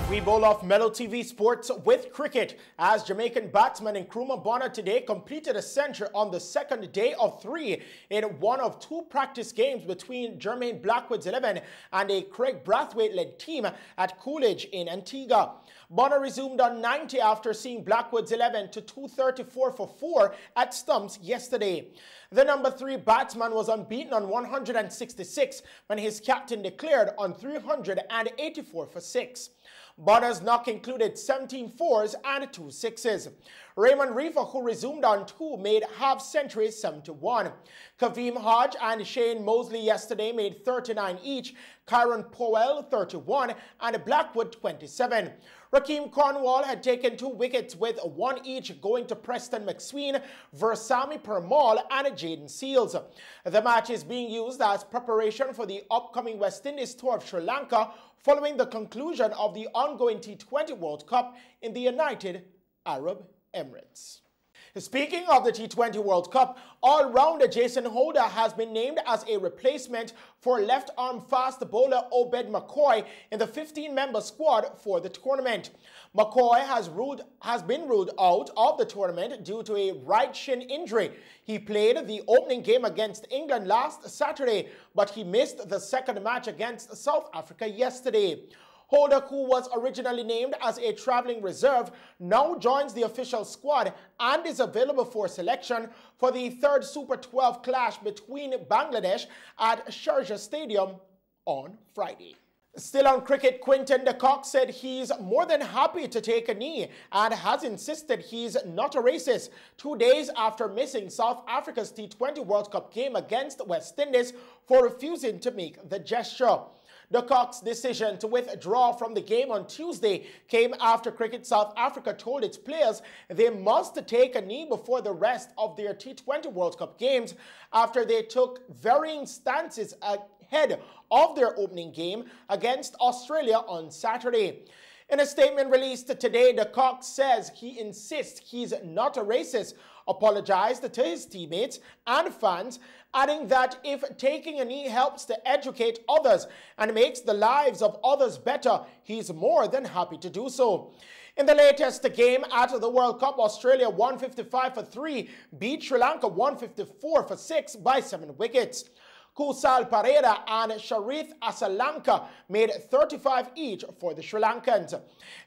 We bowl off Mello TV Sports with cricket as Jamaican batsman Nkrumah Bonner today completed a century on the second day of 3 in one of 2 practice games between Jermaine Blackwood's 11 and a Craig Brathwaite-led team at Coolidge in Antigua. Bonner resumed on 90 after seeing Blackwood's 11 to 234 for 4 at stumps yesterday. The number 3 batsman was unbeaten on 166 when his captain declared on 384 for 6. Bonner's knock included 17 fours and 2 sixes. Raymond Reefer, who resumed on 2, made half-century 71. Kaveem Hodge and Shane Mosley yesterday made 39 each, Kyron Powell 31 and Blackwood 27. Rakeem Cornwall had taken 2 wickets with 1 each going to Preston McSween, Versami Permaul and Jaden Seals. The match is being used as preparation for the upcoming West Indies tour of Sri Lanka following the conclusion of the ongoing T20 World Cup in the United Arab Emirates. Speaking of the T20 World Cup, all-rounder Jason Holder has been named as a replacement for left-arm fast bowler Obed McCoy in the 15-member squad for the tournament. McCoy has been ruled out of the tournament due to a right shin injury. He played the opening game against England last Saturday, but he missed the second match against South Africa yesterday. Holder, who was originally named as a traveling reserve, now joins the official squad and is available for selection for the 3rd Super 12 clash between Bangladesh at Sharjah Stadium on Friday. Still on cricket, Quinton de Kock said he's more than happy to take a knee and has insisted he's not a racist 2 days after missing South Africa's T20 World Cup game against West Indies for refusing to make the gesture. De Kock's decision to withdraw from the game on Tuesday came after Cricket South Africa told its players they must take a knee before the rest of their T20 World Cup games after they took varying stances ahead of their opening game against Australia on Saturday. In a statement released today, de Kock says he insists he's not a racist, apologized to his teammates and fans, adding that if taking a knee helps to educate others and makes the lives of others better, he's more than happy to do so. In the latest game at the World Cup, Australia 155 for 3 beat Sri Lanka 154 for 6 by 7 wickets. Kusal Perera and Sharith Asalanka made 35 each for the Sri Lankans.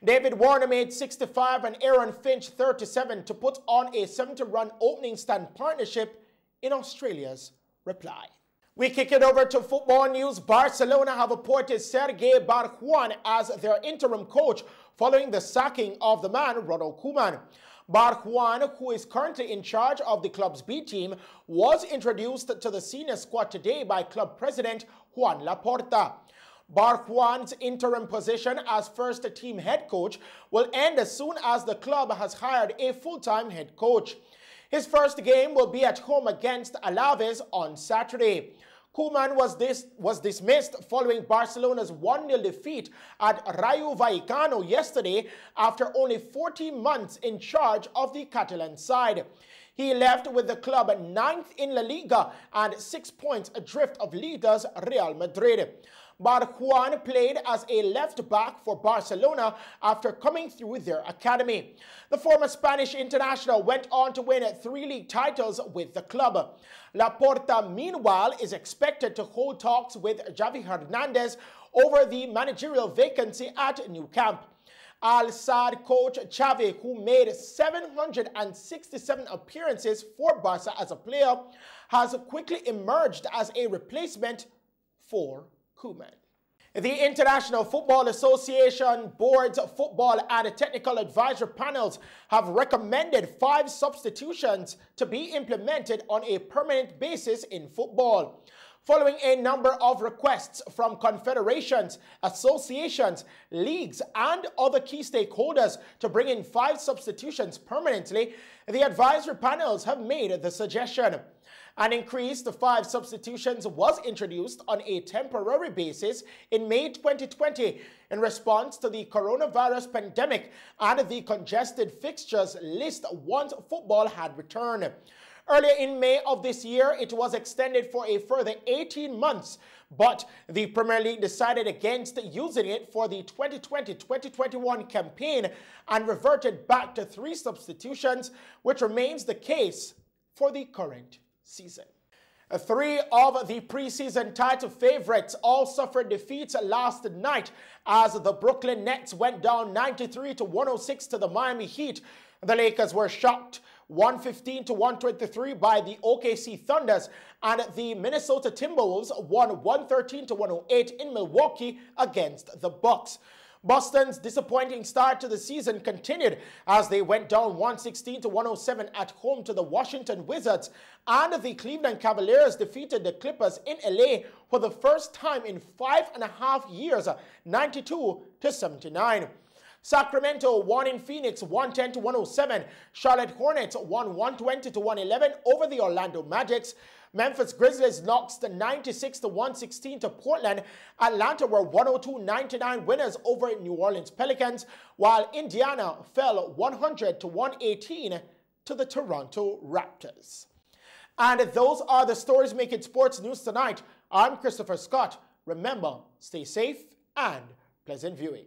David Warner made 65 and Aaron Finch 37 to put on a 70-run opening stand partnership in Australia's reply. We kick it over to football news. Barcelona have appointed Sergei Barjuan as their interim coach following the sacking of the man Ronald Koeman. Barjuan, who is currently in charge of the club's B team, was introduced to the senior squad today by club president Juan Laporta. Barjuan's interim position as first-team head coach will end as soon as the club has hired a full-time head coach. His first game will be at home against Alaves on Saturday. Koeman was dismissed following Barcelona's 1-0 defeat at Rayo Vallecano yesterday after only 14 months in charge of the Catalan side. He left with the club 9th in La Liga and 6 points adrift of leaders Real Madrid. Barjuan played as a left-back for Barcelona after coming through their academy. The former Spanish international went on to win 3 league titles with the club. Laporta, meanwhile, is expected to hold talks with Javi Hernandez over the managerial vacancy at Nou Camp. Al Sadd coach Xavi, who made 767 appearances for Barca as a player, has quickly emerged as a replacement for Koeman. The International Football Association boards, football and technical advisory panels have recommended 5 substitutions to be implemented on a permanent basis in football. Following a number of requests from confederations, associations, leagues, and other key stakeholders to bring in 5 substitutions permanently, the advisory panels have made the suggestion. An increase to 5 substitutions was introduced on a temporary basis in May 2020 in response to the coronavirus pandemic and the congested fixtures list once football had returned. Earlier in May of this year, it was extended for a further 18 months, but the Premier League decided against using it for the 2020-2021 campaign and reverted back to 3 substitutions, which remains the case for the current season. 3 of the preseason title favorites all suffered defeats last night as the Brooklyn Nets went down 93-106 to the Miami Heat. The Lakers were shocked 115-123 by the OKC Thunders, and the Minnesota Timberwolves won 113-108 in Milwaukee against the Bucks. Boston's disappointing start to the season continued as they went down 116-107 at home to the Washington Wizards, and the Cleveland Cavaliers defeated the Clippers in LA for the first time in 5.5 years, 92-79. Sacramento won in Phoenix 110-107. Charlotte Hornets won 120-111 over the Orlando Magic. Memphis Grizzlies lost 96-116 to Portland. Atlanta were 102-99 winners over New Orleans Pelicans, while Indiana fell 100-118 to the Toronto Raptors. And those are the stories making sports news tonight. I'm Christopher Scott. Remember, stay safe and pleasant viewing.